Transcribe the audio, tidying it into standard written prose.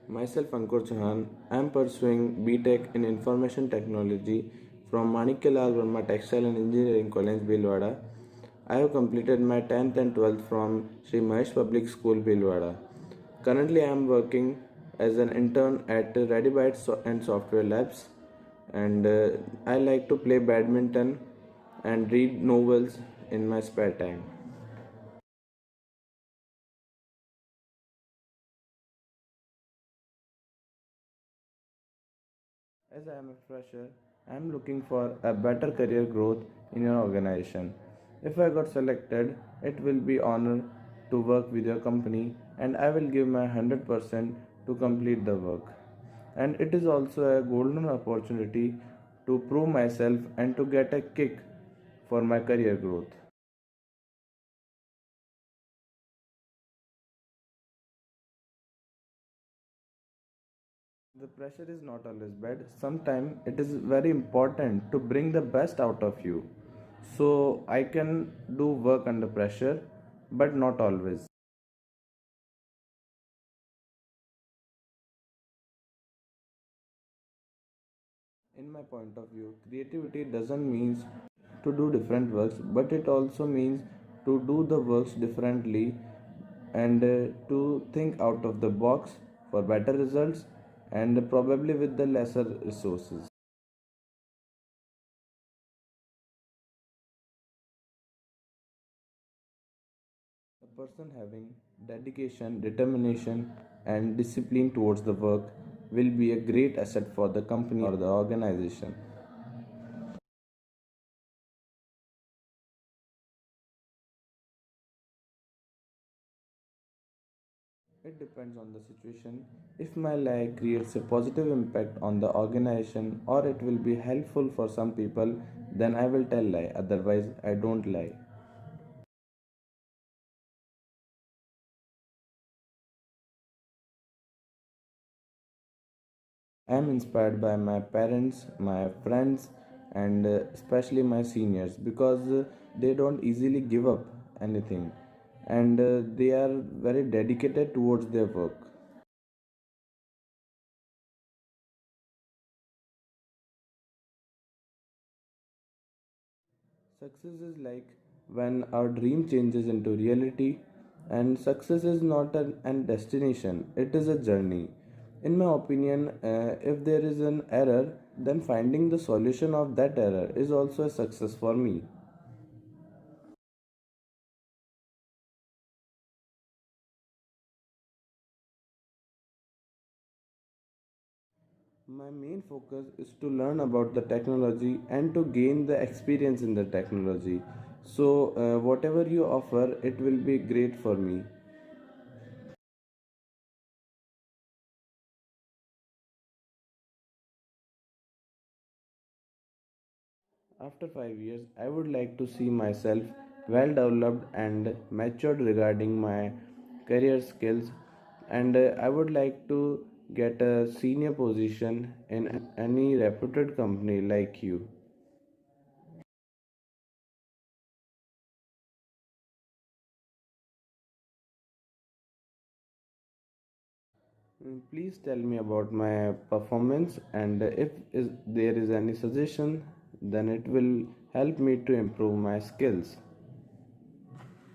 Myself Ankur Chauhan. I am pursuing BTech in Information Technology from Manikyalal Verma Textile and Engineering College, Bhilwara. I have completed my 10th and 12th from Sri Mahesh Public School, Bhilwara. Currently, I am working as an intern at ReadyBytes and Software Labs, and I like to play badminton and read novels in my spare time. As I am a fresher, I am looking for a better career growth in your organization. If I got selected, it will be honor to work with your company and I will give my 100% to complete the work. And it is also a golden opportunity to prove myself and to get a kick for my career growth. The pressure is not always bad. Sometimes it is very important to bring the best out of you. So I can do work under pressure, but not always. In my point of view, creativity doesn't mean to do different works, but it also means to do the works differently and to think out of the box for better results and probably with the lesser resources. A person having dedication, determination, and discipline towards the work will be a great asset for the company or the organization. It depends on the situation. If my lie creates a positive impact on the organization or it will be helpful for some people, then I will tell lie. Otherwise, I don't lie. I am inspired by my parents, my friends, and especially my seniors because they don't easily give up anything and they are very dedicated towards their work. Success is like when our dream changes into reality, and success is not an destination, it is a journey. In my opinion, if there is an error, then finding the solution of that error is also a success for me. My main focus is to learn about the technology and to gain the experience in the technology. So, whatever you offer, it will be great for me. After 5 years, I would like to see myself well developed and matured regarding my career skills, and I would like to get a senior position in any reputed company like you. Please tell me about my performance, and if there is any suggestion, then it will help me to improve my skills.